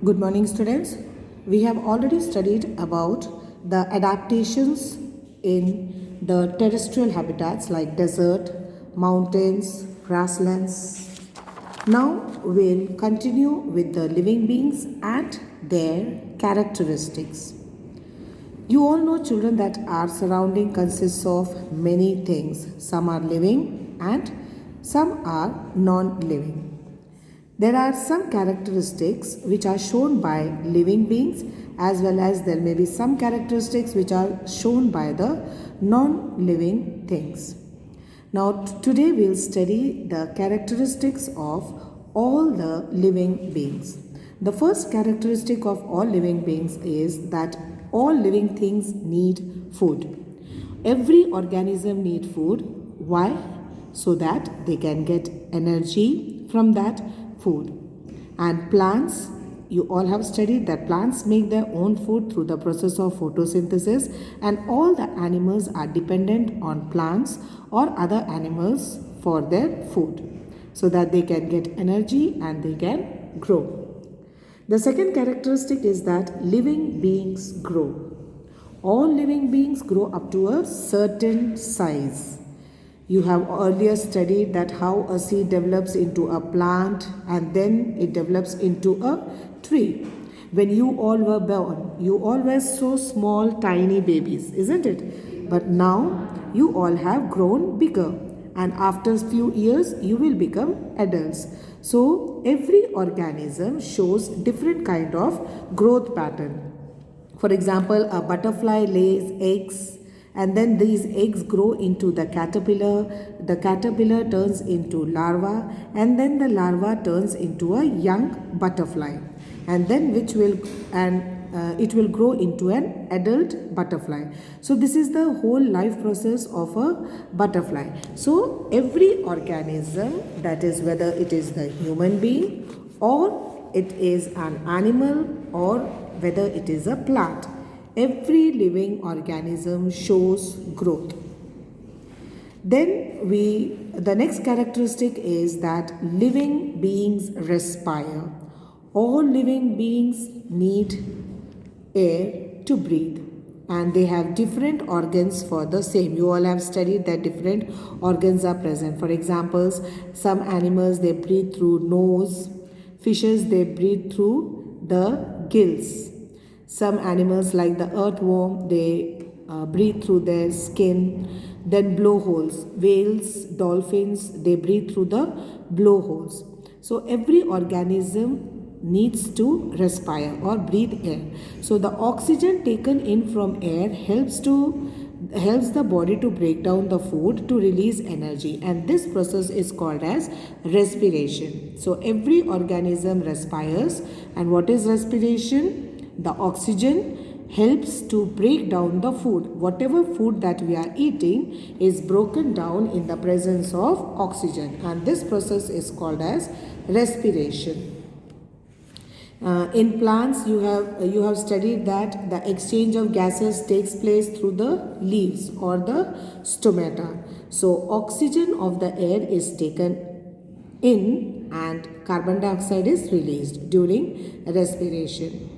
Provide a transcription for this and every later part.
Good morning, students. We have already studied about the adaptations in the terrestrial habitats like desert, mountains, grasslands. Now we'll continue with the living beings and their characteristics. You all know, children, that our surrounding consists of many things. Some are living and some are non-living. There are some characteristics which are shown by living beings, as well as there may be some characteristics which are shown by the non-living things. Now today we will study the characteristics of all the living beings. The first characteristic of all living beings is that all living things need food. Every organism needs food. Why? So that they can get energy from that food. And plants, you all have studied that plants make their own food through the process of photosynthesis, and all the animals are dependent on plants or other animals for their food so that they can get energy and they can grow. The second characteristic is that living beings grow. All living beings grow up to a certain size. You have earlier studied that how a seed develops into a plant and then it develops into a tree. When you all were born, you all were so small, tiny babies, isn't it? But now you all have grown bigger, and after a few years you will become adults. So every organism shows different kind of growth pattern. For example, a butterfly lays eggs, and then these eggs grow into the caterpillar turns into larva, and then the larva turns into a young butterfly, and then it will grow into an adult butterfly. So this is the whole life process of a butterfly. So every organism, that is whether it is the human being or it is an animal or whether it is a plant, every living organism shows growth. Then the next characteristic is that living beings respire. All living beings need air to breathe, and they have different organs for the same. You all have studied that different organs are present. For example, some animals, they breathe through nose. Fishes, they breathe through the gills. Some animals like the earthworm, they breathe through their skin. Then blowholes. Whales, dolphins, they breathe through the blowholes. So every organism needs to respire or breathe air. So the oxygen taken in from air helps the body to break down the food to release energy, and this process is called as respiration. So every organism respires. And what is respiration? The oxygen helps to break down the food. Whatever food that we are eating is broken down in the presence of oxygen, and this process is called as respiration. In plants, you have studied that the exchange of gases takes place through the leaves or the stomata. So oxygen of the air is taken in and carbon dioxide is released during respiration.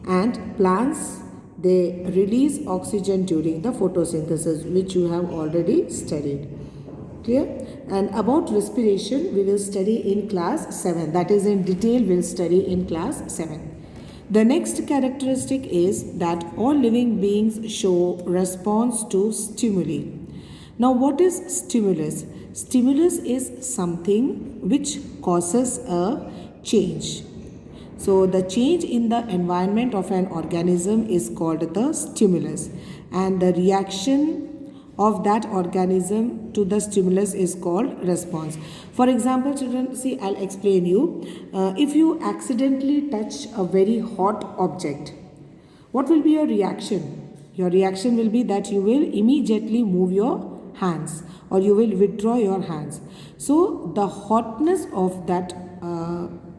And plants, they release oxygen during the photosynthesis, which you have already studied. Clear? And about respiration, we will study in class 7. That is, in detail we will study in class 7. The next characteristic is that all living beings show response to stimuli. Now, what is stimulus? Stimulus is something which causes a change. So the change in the environment of an organism is called the stimulus, and the reaction of that organism to the stimulus is called response. For example, children, see, I'll explain you. If you accidentally touch a very hot object, what will be your reaction? Your reaction will be that you will immediately move your hands or you will withdraw your hands. So the hotness of that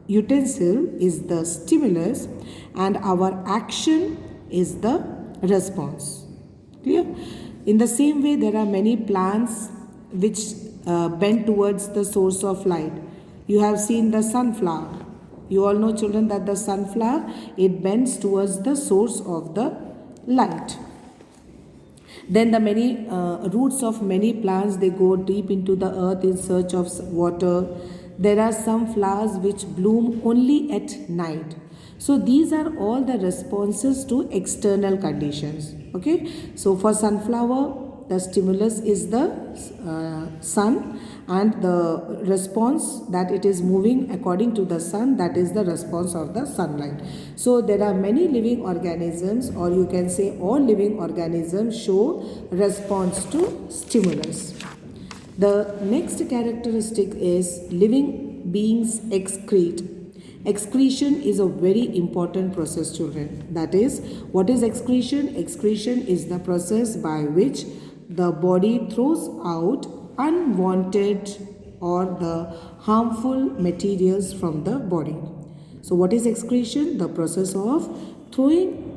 utensil is the stimulus and our action is the response. Clear? In the same way, there are many plants which bend towards the source of light. You have seen the sunflower. You all know, children, that the sunflower, it bends towards the source of the light. Then the many roots of many plants, they go deep into the earth in search of water. There are some flowers which bloom only at night. So these are all the responses to external conditions. Okay, so for sunflower, the stimulus is the sun, and the response that it is moving according to the sun, that is the response of the sunlight. So there are many living organisms, or you can say all living organisms show response to stimulus. The next characteristic is living beings excrete. Excretion is a very important process, children. That is, what is excretion? Excretion is the process by which the body throws out unwanted or the harmful materials from the body. So what is excretion? The process of throwing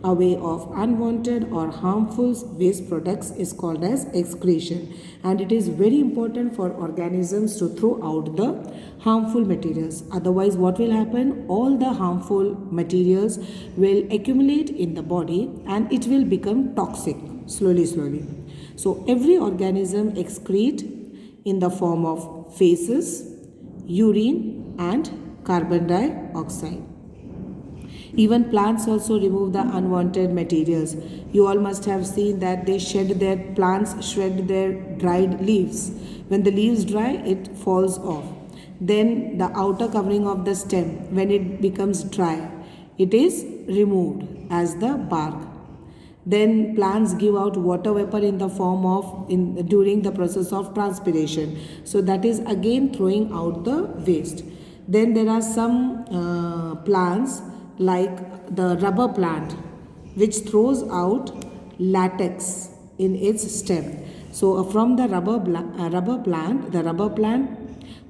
away of unwanted or harmful waste products is called as excretion, and it is very important for organisms to throw out the harmful materials. Otherwise, what will happen? All the harmful materials will accumulate in the body and it will become toxic slowly. So every organism excrete in the form of feces, urine and carbon dioxide. Even plants also remove the unwanted materials. You all must have seen that plants shed their dried leaves. When the leaves dry, it falls off. Then the outer covering of the stem, when it becomes dry, it is removed as the bark. Then plants give out water vapor in the form of during the process of transpiration. So that is again throwing out the waste. Then there are some plants like the rubber plant, which throws out latex in its stem. So from the rubber plant,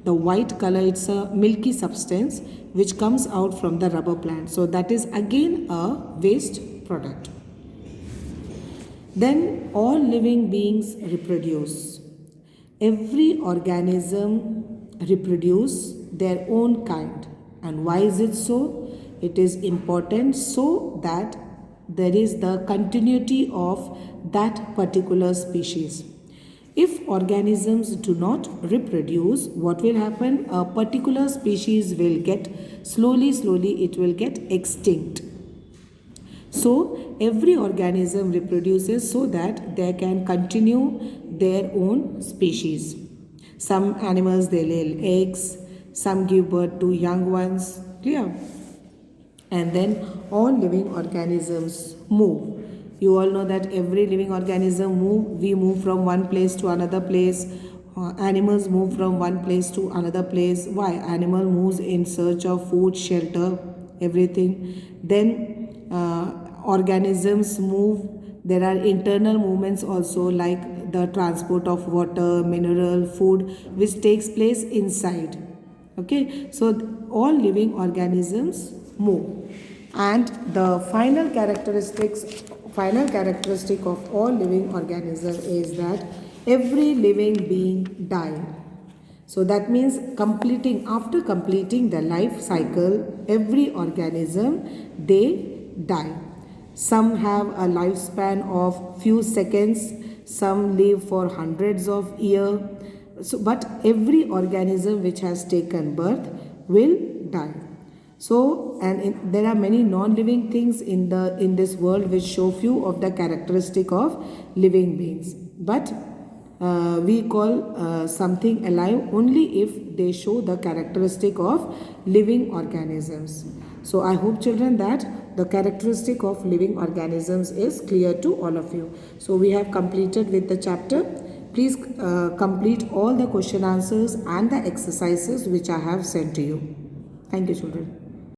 the white color, it's a milky substance which comes out from the rubber plant. So that is again a waste product. Then all living beings reproduce. Every organism reproduce their own kind. And why is it so? It is important so that there is the continuity of that particular species. If organisms do not reproduce, what will happen? A particular species will get slowly it will get extinct. So every organism reproduces so that they can continue their own species. Some animals, they lay eggs, some give birth to young ones. Clear? And then all living organisms move. You all know that every living organism move. We move from one place to another place. Animals move from one place to another place. Why? Animal moves in search of food, shelter, everything. Then organisms move. There are internal movements also, like the transport of water, mineral, food, which takes place inside. Okay, so all living organisms move. And the final characteristic of all living organisms is that every living being die. So that means after completing the life cycle, every organism, they die. Some have a lifespan of few seconds, some live for hundreds of years. So, but every organism which has taken birth will die. So, there are many non-living things in this world which show few of the characteristic of living beings. But we call something alive only if they show the characteristic of living organisms. So, I hope, children, that the characteristic of living organisms is clear to all of you. So, we have completed with the chapter. Please complete all the question answers and the exercises which I have sent to you. Thank you, children.